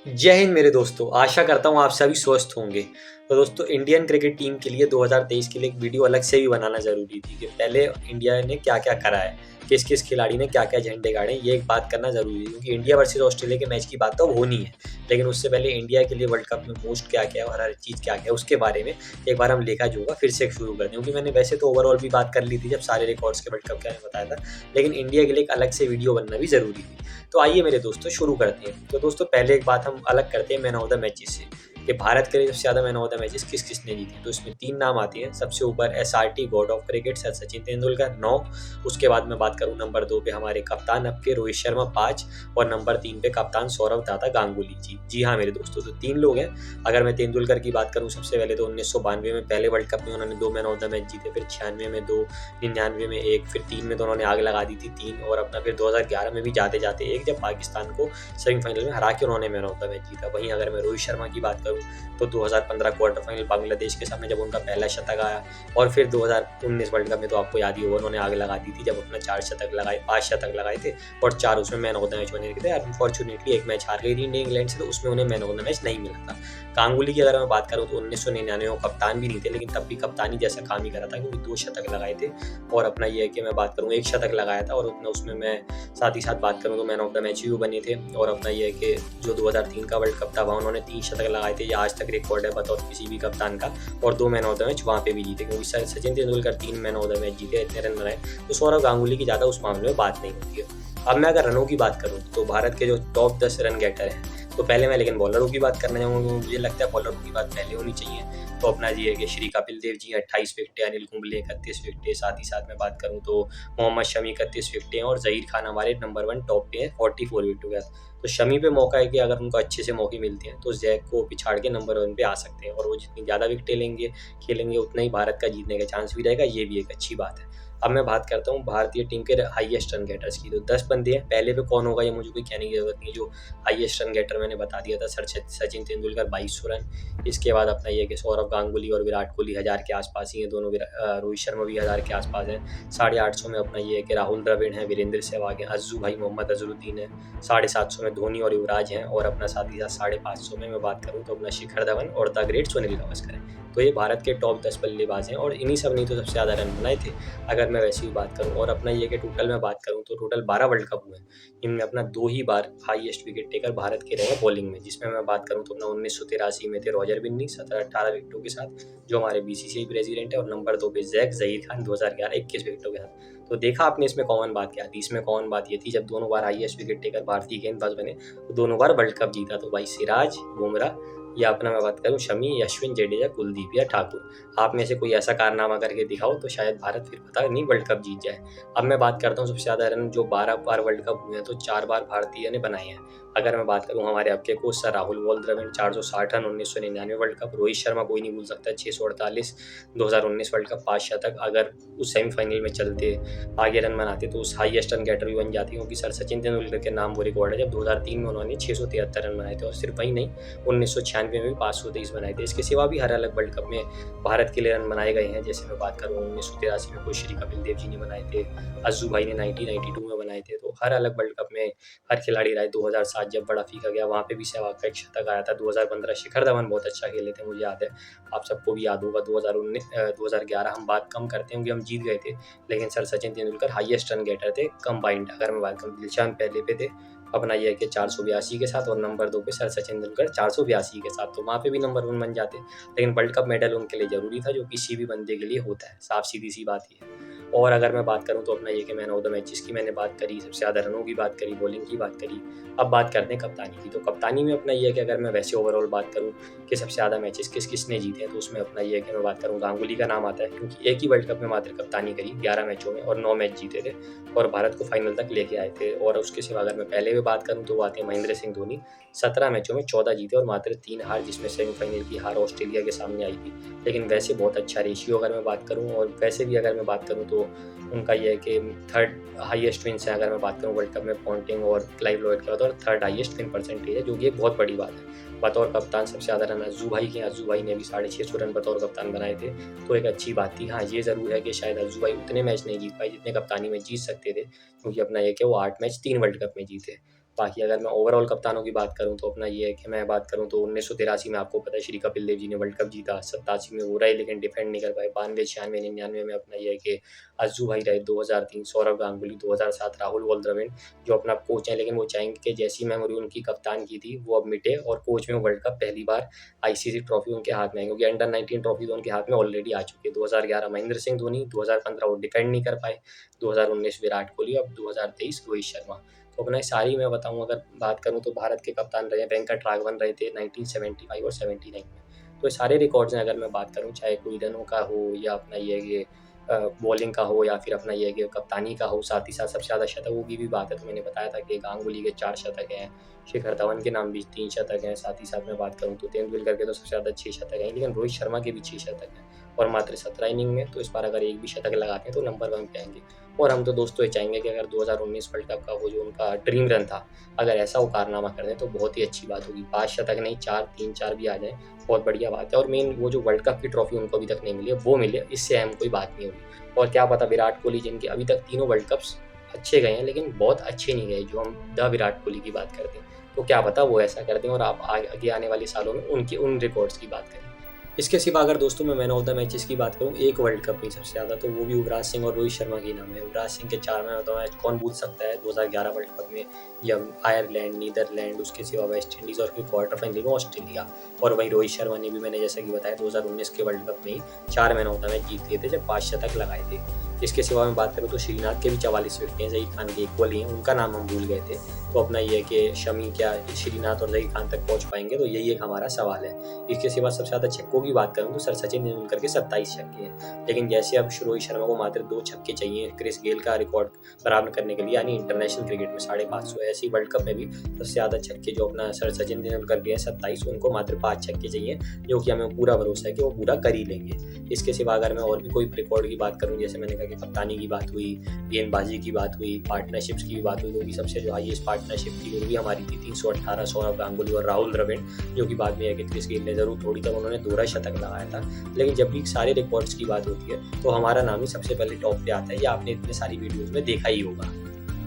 जय हिंद मेरे दोस्तों, आशा करता हूँ आप सभी स्वस्थ होंगे। तो दोस्तों इंडियन क्रिकेट टीम के लिए 2023 के लिए एक वीडियो अलग से भी बनाना ज़रूरी थी कि पहले इंडिया ने क्या-क्या करा है, किस-किस खिलाड़ी ने क्या-क्या झंडे गाड़े हैं, ये एक बात करना ज़रूरी है क्योंकि इंडिया वर्सेस ऑस्ट्रेलिया के मैच की बात तो अब होनी है। लेकिन उससे पहले इंडिया के लिए वर्ल्ड कप में मोस्ट क्या-क्या है और हर चीज़ क्या-क्या है, उसके बारे में एक बार हम लेखा-जोखा फिर से शुरू कर दें क्योंकि मैंने वैसे तो ओवरऑल भी बात कर ली थी जब सारे रिकॉर्ड्स के वर्ल्ड कप के बारे में बताया था, लेकिन इंडिया के लिए एक अलग से वीडियो बनना भी ज़रूरी थी। तो आइए मेरे दोस्तों शुरू करते हैं। तो दोस्तों पहले एक बात हम अलग करते हैं मैन ऑफ द मैचेस से कि भारत के लिए सबसे ज़्यादा मैन ऑफ द मैचेस किस-किसने जीते हैं। तो इसमें 3 नाम आते हैं। सबसे ऊपर SRT God of cricket sir Sachin Tendulkar 9। उसके बाद मैं बात करूँ नंबर 2 पे हमारे कप्तान अब के रोहित शर्मा 5 और नंबर 3 पे कप्तान सौरव दादा गांगुली जी। जी हाँ मेरे दोस्तों, तो 3 लोग हैं। अगर मैं तेंदुलकर की बात करूँ सबसे पहले तो 1992 में पहले वर्ल्ड कप में उन्होंने 2 मैन ऑफ द मैच जीते, फिर 96 में 2, 99 में 1, फिर 3 में तो उन्होंने आग लगा दी थी 3 और अपना फिर 2011 में भी जाते-जाते 1 जब पाकिस्तान को सेमीफाइनल में हरा के उन्होंने मैन ऑफ द मैच जीता। वहीं अगर मैं रोहित शर्मा की बात करूँ तो 2015 क्वार्टर फाइनल बांग्लादेश के सामने जब उनका पहला शतक आया और फिर 2019 वर्ल्ड कप में तो आपको याद ही होगा उन्होंने आग लगा दी थी जब अपना 5 शतक लगाए थे और 4 उसमें मैन ऑफ द मैच बने थे। अनफॉर्चुनेटली एक मैच हार गई थी इंडिया इंग्लैंड से, तो उसमें उन्हें मैन ऑफ द मैच नहीं मिला था। गांगुली की अगर मैं बात करूँ तो 1999 में कप्तान भी नहीं थे, लेकिन तब भी कप्तानी जैसा काम ही करा था क्योंकि 2 शतक लगाए थे। और अपना ये है कि मैं बात करूँ 1 शतक लगाया था और उतना उसमें मैं साथ ही साथ बात करूँ तो मैन ऑफ द मैच भी बने थे। और अपना ये है कि जो 2003 का वर्ल्ड कप था वहाँ उन्होंने 3 शतक लगाए थे, ये आज तक रिकॉर्ड है बतौर किसी भी कप्तान का। और 2 मैन ऑफ द मैच वहाँ पे भी जीते क्योंकि Sachin Tendulkar 3 man of the match जीते, इतने रन बनाए, तो सौरव गांगुली की ज़्यादा उस मामले में बात नहीं होती है। अब मैं अगर रनों की बात करूँ तो भारत के जो टॉप 10 रन गेटर हैं, तो पहले मैं लेकिन बॉलरों की बात करना चाहूँगा क्योंकि मुझे लगता है बॉलरों की बात पहले होनी चाहिए। तो अपना ये है कि श्री कपिल देव जी 28 विकेटें, अनिल कुंबले 31 विकेटें, साथ ही साथ मैं बात करूँ तो मोहम्मद शमी 31 विकेटें और जहीर खान हमारे नंबर 1 टॉप पे है 44 विकेटों के साथ। तो शमी पे मौका है कि अगर उनको अच्छे से मौके मिलते हैं तो जैक को पिछाड़ के नंबर 1 पे आ सकते हैं और वो जितनी ज़्यादा विकेटें लेंगे खेलेंगे उतना ही भारत का जीतने का चांस भी रहेगा, ये भी एक अच्छी बात है। अब मैं बात करता हूँ भारतीय टीम के हाईएस्ट रन गेटर्स की, तो 10 बंदे हैं। पहले पे कौन होगा ये मुझे कोई कहने की ज़रूरत नहीं है। जो हाईएस्ट रन गेटर मैंने बता दिया था सचिन तेंदुलकर 2200 रन। इसके बाद अपना ये है कि सौरव गांगुली और विराट कोहली 1000 के आसपास ही हैं दोनों। रोहित शर्मा भी 1000 के आसपास हैं। 850 में अपना ये है कि राहुल द्रविड़ हैं, वीरेंद्र सहवाग हैं, अज्जू भाई मोहम्मद अजहरुद्दीन है। 750 में धोनी और युवराज हैं और अपना साथ ही साथ 550 में मैं बात करूँ तो अपना शिखर धवन और द ग्रेट सुनील गावस्कर हैं। तो ये भारत के टॉप 10 बल्लेबाज हैं और इन्हीं सब ने तो सबसे ज़्यादा रन बनाए थे अगर मैं वैसी ही बात करूँ। और अपना ये कि टोटल मैं बात करूँ तो टोटल 12 वर्ल्ड कप हुए हैं, इनमें अपना 2 ही बार हाईएस्ट विकेट टेकर भारत के रहे बॉलिंग में, जिसमें मैं बात करूँ तो अपना 1983 में थे रॉजर बिन्नी 17-18 विकेटों के साथ जो हमारे बीसीसीआई प्रेसिडेंट है, और नंबर 2 पे जहीर खान 2011 21 विकेटों के साथ। तो देखा आपने इसमें कॉमन बात क्या थी? इसमें कॉमन बात ये थी जब दोनों बार हाईएस्ट विकेट टेकर भारतीय गेंदबाज बने तो दोनों बार वर्ल्ड कप जीता। तो भाई सिराज, बुमराह या अपना मैं बात करूँ शमी, अश्विन, जडेजा, कुलदीप या ठाकुर, आप में से कोई ऐसा कारनामा करके दिखाओ तो शायद भारत फिर पता नहीं वर्ल्ड कप जीत जाए। अब मैं बात करता हूँ सबसे ज़्यादा रन जो 12 बार वर्ल्ड कप हुए हैं तो 4 बार भारतीय ने बनाए हैं। अगर मैं बात करूँ हमारे अब के coach sir Rahul Dravid 460 run 1999 world cup, Rohit Sharma कोई नहीं भूल सकता 648 2019 वर्ल्ड कप 5 शतक, अगर उस सेमीफाइनल में चलते आगे रन बनाते तो उस हाईएस्ट रन गेटर भी बन जाती क्योंकि सर सचिन तेंदुलकर के नाम वो रिकॉर्ड है जब 2003 में उन्होंने 673 रन बनाए थे। और सिर्फ वही नहीं, 1996 में भी 523 बनाए थे। इसके सिवा भी हर अलग वर्ल्ड कप में भारत के लिए रन बनाए गए हैं। जैसे मैं बात करूँ 1983 में कोई श्री कपिल देव जी ने बनाए थे, अज्जू भाई ने 1992 में बनाए थे। तो हर अलग वर्ल्ड कप में हर खिलाड़ी रहा है। 2007 जब बड़ा फीका गया वहाँ पे भी सहवाग का एक शतक आया था। 2015 शिखर धवन बहुत अच्छा खेले थे, मुझे याद है, आप सबको भी याद होगा। 2011 हम बात कम करते हैं क्योंकि हम जीत गए थे, लेकिन sir Sachin Tendulkar highest run getter थे कंबाइंड। अगर मैं बात करूँ दिलशान पहले पे थे अपना यह है कि 482 के साथ, और नंबर 2 पे सर सचिन तेंदुलकर 482 के साथ, तो वहाँ पे भी नंबर 1 बन जाते। लेकिन वर्ल्ड कप मेडल उनके लिए ज़रूरी था जो किसी भी बंदे के लिए होता है, साफ सीधी सी बात ये है। और अगर मैं बात करूँ तो अपना ये कि मैन ऑफ द मैच जिसकी मैंने बात करी, सबसे ज़्यादा रनों की बात करी, बॉलिंग की बात करी, अब बात करते हैं कप्तानी की। तो कप्तानी में अपना ये है कि अगर मैं वैसे ओवरऑल बात करूँ कि सबसे ज़्यादा मैचेस किसने जीते हैं तो उसमें अपना ये है कि मैं बात करूँ गांगुली का नाम आता है क्योंकि एक ही वर्ल्ड कप में मात्र कप्तानी करी 11 मैचों में और 9 मैच जीते थे और भारत को फाइनल तक लेके आए थे। और उसके सिवा अगर मैं पहले भी बात करूँ तो वो आते हैं महेंद्र सिंह धोनी, 17 मैचों में 14 जीते और मात्र 3 हार, जिसमें सेमीफाइनल की हार ऑस्ट्रेलिया के सामने आई थी। लेकिन वैसे बहुत अच्छा रेशियो अगर मैं बात करूँ, और वैसे भी अगर मैं बात करूँ तो उनका ये है कि थर्ड हाईएस्ट विन्स है अगर मैं बात करूँ वर्ल्ड कप में पॉन्टिंग और क्लाइव लॉयड के बाद, और थर्ड हाईएस्ट विन परसेंटेज है जो कि एक बहुत बड़ी बात है। बतौर कप्तान सबसे ज़्यादा रन अज्जू भाई के, अज्जू भाई ने भी 650 रन बतौर कप्तान बनाए थे, तो एक अच्छी बात थी। हाँ, ये ज़रूर है कि शायद अज्जू भाई उतने मैच नहीं जीत पाए जितने कप्तानी में जीत सकते थे क्योंकि अपना ये कि वो 8 मैच 3 वर्ल्ड कप में जीते। बाकी अगर मैं ओवरऑल कप्तानों की बात करूँ तो अपना ये है कि मैं बात करूँ तो 1983 में आपको पता है श्री कपिल देव जी ने वर्ल्ड कप जीता, 87 में वो रहे लेकिन डिफेंड नहीं कर पाए, 92, 96, 99 में अपना ये है कि अज्जू भाई रहे, 2003 सौरव गांगुली, 2007 राहुल द्रविड़ जो अपना कोच हैं, लेकिन वो चाहेंगे कि जैसी मेमोरी उनकी कप्तान की थी वो अब मिटे और कोच में वर्ल्ड कप पहली बार आईसीसी ट्रॉफी उनके हाथ में है, क्योंकि अंडर 19 ट्रॉफी तो उनके हाथ में ऑलरेडी आ चुकी है। 2011 महेंद्र सिंह धोनी, 2015 वो डिफेंड नहीं कर पाए, 2019 विराट कोहली, अब 2023 रोहित शर्मा। तो अपना सारी मैं बताऊँ अगर बात करूँ तो भारत के कप्तान रहे वेंकट राघवन रहे थे 1975 और 79 में। तो सारे रिकॉर्ड्स हैं अगर मैं बात करूँ, चाहे कोई रनों का हो या अपना ये बॉलिंग का हो या फिर अपना ये कि कप्तानी का हो, साथ ही साथ सबसे ज़्यादा शतकों की भी बात है तो मैंने बताया था कि गांगुली के 4 शतक हैं, शिखर धवन के नाम भी 3 शतक हैं, साथ ही साथ मैं बात करूँ तो तेंदुलकर के तो सबसे ज़्यादा 6 शतक हैं, लेकिन रोहित शर्मा के भी 6 शतक हैं और मात्र 17 इनिंग में। तो इस बार अगर एक भी शतक लगाते हैं तो नंबर 1 पे आएंगे। और हम तो दोस्तों ये चाहेंगे कि अगर 2019 वर्ल्ड कप का वो जो उनका ड्रीम रन था, अगर ऐसा वो कारनामा कर दें तो बहुत ही अच्छी बात होगी। 5 शतक नहीं, 4, 3, 4 भी आ जाए बहुत बढ़िया बात है। और मेन वो जो वर्ल्ड कप की ट्रॉफी उनको अभी तक नहीं मिली है वो मिले, इससे अहम कोई बात नहीं होगी। और क्या पता विराट कोहली जिनके अभी तक तीनों वर्ल्ड कप्स अच्छे गए हैं लेकिन बहुत अच्छे नहीं गए, जो हम द विराट कोहली की बात करते हैं, तो क्या पता वो ऐसा कर दें और आप आगे आने वाले सालों में उनकी उन रिकॉर्ड्स की बात करें। इसके सिवा अगर दोस्तों मैं मैन ऑफ द मैचेस की बात करूं एक वर्ल्ड कप में सबसे ज़्यादा, तो वो भी युवराज सिंह और रोहित शर्मा की नाम है। युवराज सिंह के 4 मैन ऑफ द मैच कौन भूल सकता है 2011 वर्ल्ड कप में, या आयरलैंड, नीदरलैंड, उसके सिवा वेस्ट इंडीज़ और फिर क्वार्टर फाइनल में ऑस्ट्रेलिया। और वहीं रोहित शर्मा ने भी मैंने जैसा कि बताया 2019 के वर्ल्ड कप में ही 4 मैन ऑफ द मैच जीत लिए थे जब 5 शतक लगाए थे। इसके सिवा मैं बात करूँ तो श्रीनाथ के भी 44 विकेट हैं, जहीर खान के इक्वल ही हैं, उनका नाम हम भूल गए थे। तो अपना ये है कि शमी क्या श्रीनाथ और जहीर खान तक पहुंच पाएंगे, तो यही एक हमारा सवाल है। इसके सिवा सबसे ज़्यादा छक्कों की बात करूँ तो सर सचिन तेंदुलकर के 27 छक्के हैं, लेकिन जैसे अब रोहित शर्मा को मात्र 2 छक्के चाहिए क्रिस गेल का रिकॉर्ड बराबर करने के लिए, यानी इंटरनेशनल क्रिकेट में 550, ऐसी वर्ल्ड कप में भी सबसे ज़्यादा छक्के जो अपना सर सचिन तेंदुलकर के हैं 27, उनको मात्र 5 छक्के चाहिए, जो कि हमें पूरा भरोसा है कि वो पूरा कर ही लेंगे। इसके सिवा अगर मैं और भी कोई रिकॉर्ड की बात करूँ, जैसे मैंने कहा कि कप्तानी की बात हुई, गेंदबाजी की बात हुई, पार्टनरशिप्स की भी बात हुई, क्योंकि सबसे जो हाईएस्ट पार्टनरशिप थी वो भी हमारी थी 318 सौरव गांगुली और राहुल द्रविड़, जो कि बाद में है कि क्रिस गेल ने जरूर थोड़ी तक उन्होंने 2 शतक लगाया था, लेकिन जब भी सारे रिकॉर्ड्स की बात होती है तो हमारा नाम ही सबसे पहले टॉप पे आता है। ये आपने इतने सारी वीडियोस में देखा ही होगा।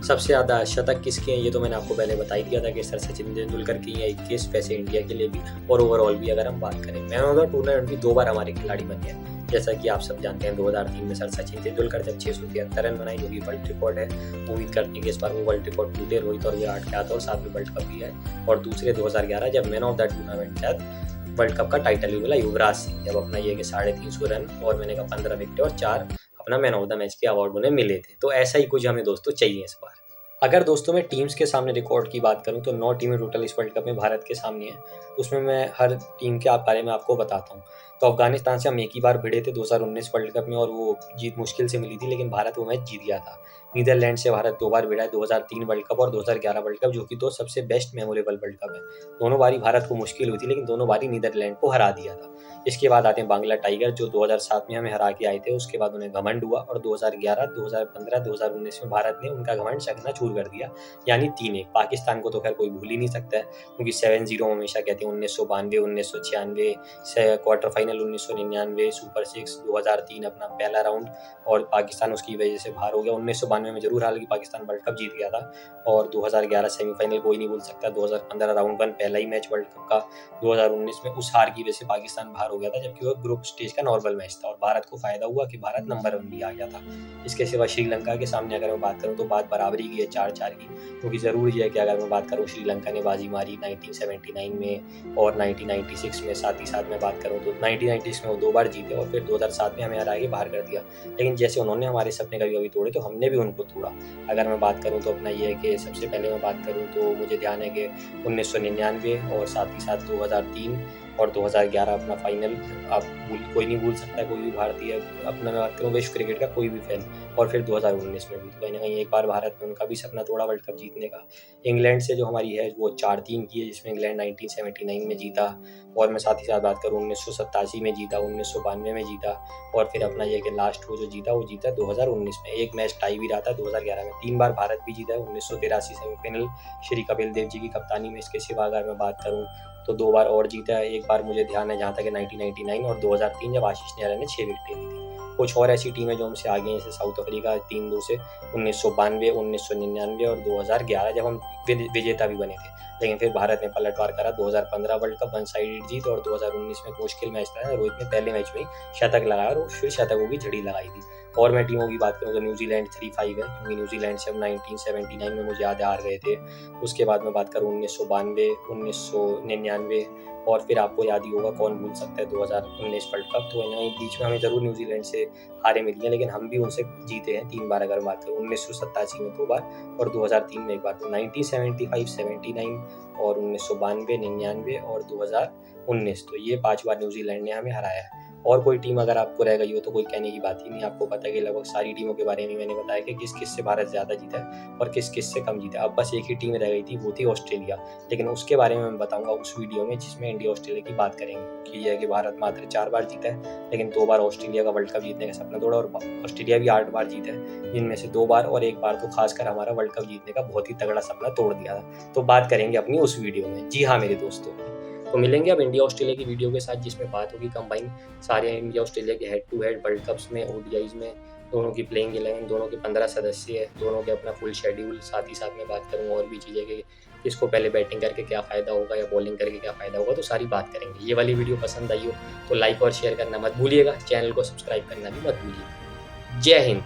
सबसे ज़्यादा शतक किसके हैं ये तो मैंने आपको पहले बता ही दिया था कि सर सचिन तेंदुलकर की हैं 21, वैसे इंडिया के लिए भी और ओवरऑल भी अगर हम बात करें। मैन ऑफ द टूर्नामेंट भी 2 बार हमारे खिलाड़ी बने हैं, जैसा कि आप सब जानते हैं 2003 में सर सचिन तेंदुलकर जब 673 रन बनाई, जो कि वर्ल्ड रिकॉर्ड है। उम्मीद करते हैं कि इस बार वो वर्ल्ड रिकॉर्ड टूटे, रोहित और विराट के हाथ और साथ में वर्ल्ड कप भी है। और दूसरे 2011 जब मैन ऑफ द टूर्नामेंट के साथ वर्ल्ड कप का टाइटल भी मिला युवराज सिंह, जब अपना ये कि 350 रन और मैंने कहा 15 विकेट और 4 अपना मैन ऑफ द मैच के अवार्ड उन्हें मिले थे। तो ऐसा ही कुछ हमें दोस्तों चाहिए इस बार। अगर दोस्तों मैं टीम्स के सामने रिकॉर्ड की बात करूं तो 9 टीमें टोटल इस वर्ल्ड कप में भारत के सामने हैं। उसमें मैं हर टीम के बारे में आपको बताता हूं। तो अफगानिस्तान से हम एक ही बार भिड़े थे 2019 वर्ल्ड कप में और वो जीत मुश्किल से मिली थी, लेकिन भारत वो मैच जीत गया था। नीदरलैंड से भारत 2 बार भिड़ा है, 2003 वर्ल्ड कप और 2011 वर्ल्ड कप, जो कि 2 सबसे बेस्ट मेमोरेबल वर्ल्ड कप है। दोनों बारी भारत को मुश्किल हुई थी, लेकिन दोनों बारी नीदरलैंड को हरा दिया था। इसके बाद आते हैं बांग्ला टाइगर, जो 2007 में हमें हरा के आए थे। उसके बाद उन्हें घमंड हुआ और 2011, 2015, 2019 में भारत ने उनका घमंड चकनाचूर कर दिया, यानी 3-1। पाकिस्तान को तो खैर कोई भूल ही नहीं सकता है, क्योंकि 7-0 हमेशा कहते हैं। 1992, 1996 से क्वार्टर फाइनल, 1999 सुपर 6, 2003 अपना पहला राउंड और पाकिस्तान उसकी वजह से बाहर हो गया। 1992 में जरूर हालांकि पाकिस्तान वर्ल्ड कप जीत गया था और 2011 सेमीफाइनल कोई नहीं भूल सकता। 2015 राउंड 1 पहला ही मैच वर्ल्ड कप का, 2019 में उस हार की वजह से पाकिस्तान बाहर हो गया था, जबकि वो ग्रुप स्टेज का नॉर्मल मैच था और भारत को फायदा हुआ कि भारत नंबर 1 भी आ गया था। इसके सिवा श्रीलंका के सामने अगर मैं बात करूँ तो बात बराबरी की है 4-4 की, क्योंकि ज़रूरी है कि अगर मैं बात करूँ श्रीलंका ने बाजी मारी 1979 में और 1996 में, साथ ही साथ मैं बात करूँ तो 1996 में वो 2 बार जीते और फिर 2007 में हमें हरा के बाहर कर दिया। लेकिन जैसे उन्होंने हमारे सपने कभी कभी तोड़े तो हमने भी उनको तोड़ा। अगर मैं बात करूँ तो अपना ये है कि सबसे पहले मैं बात करूँ तो मुझे ध्यान है कि 1999 और साथ ही साथ 2003 और 2011 अपना फाइनल आप कोई नहीं भूल सकता, कोई भी भारतीय अपना मैं बात करूँ विश्व क्रिकेट का कोई भी फैन। और फिर 2019 में भी कहीं ना कहीं एक बार भारत ने उनका भी सपना तोड़ा वर्ल्ड कप जीतने का। इंग्लैंड से जो हमारी है वो 4-3 की है, जिसमें इंग्लैंड 1979 में जीता और मैं साथ ही साथ बात करूँ 1987 में जीता, 1992 में जीता और फिर अपना ये कि लास्ट वो जो जीता वो जीता 2019 में। एक मैच टाई भी रहा था 2011 में। 3 बार भारत भी जीता है, 1983 सेमीफाइनल श्री कपिल देव जी की कप्तानी में। इसके सिवा अगर मैं बात करूँ तो 2 बार और जीता है। एक बार मुझे ध्यान है जहाँ तक 1999 और 2003 जब आशीष नेहरा ने 6 विकेटें ली थी। कुछ और ऐसी टीमें जो हमसे आगे हैं, जैसे साउथ अफ्रीका 3-2 से, 1992, 1999 और 2011 जब हम विजेता भी बने थे, लेकिन फिर भारत ने पलटवार करा। 2015 वर्ल्ड कप वन साइडेड जीत, और 2019 में मुश्किल मैच था, रोहित ने पहले मैच में ही शतक लगाया और फिर शतकों की झड़ी लगाई थी। और मैं टीमों की बात करूँ तो न्यूजीलैंड 3-5 है, क्योंकि न्यूजीलैंड से हम 1979 में मुझे याद हार गए थे। उसके बाद मैं बात करूँ 1992, 1999, और फिर आपको याद ही होगा, कौन भूल सकता है 2019 वर्ल्ड कप। तो यहाँ बीच में हमें ज़रूर न्यूजीलैंड से हारें मिली हैं, लेकिन हम भी उनसे जीते हैं 3 बार अगर बात करूँ। 1987 में 2 बार और 2003 में 1 बार। तो 1975, 79 और 1992, 99 और 2019, तो ये 5 बार न्यूजीलैंड ने हमें हराया है। और कोई टीम अगर आपको रह गई हो तो कोई कहने की बात ही नहीं। आपको पता है कि लगभग सारी टीमों के बारे में मैंने बताया कि किस किस से भारत ज़्यादा जीता है और किस किस से कम जीता है। अब बस एक ही टीम रह गई थी, वो थी ऑस्ट्रेलिया, लेकिन उसके बारे में मैं बताऊंगा उस वीडियो में जिसमें इंडिया ऑस्ट्रेलिया की बात करेंगे। कि यह है कि भारत मात्र 4 बार जीता है, लेकिन 2 बार ऑस्ट्रेलिया का वर्ल्ड कप जीतने का सपना तोड़ा, और ऑस्ट्रेलिया भी 8 बार जीता है, जिनमें से 2 बार और 1 बार तो खासकर हमारा वर्ल्ड कप जीतने का बहुत ही तगड़ा सपना तोड़ दिया था। तो बात करेंगे अपनी उस वीडियो में। जी हाँ मेरे दोस्तों, तो मिलेंगे अब इंडिया ऑस्ट्रेलिया की वीडियो के साथ, जिसमें बात होगी कंबाइन सारे इंडिया ऑस्ट्रेलिया के head to head world cups में, ओडीआईज में, दोनों की प्लेइंग 11, दोनों के 15 सदस्य है, दोनों के अपना फुल शेड्यूल। साथ ही साथ में बात करूँ और भी चीज़ें कि किसको पहले बैटिंग करके क्या फ़ायदा होगा या बॉलिंग करके क्या फ़ायदा होगा, तो सारी बात करेंगे। ये वाली वीडियो पसंद आई हो तो लाइक और शेयर करना मत भूलिएगा, चैनल को सब्सक्राइब करना भी मत भूलिएगा। जय हिंद।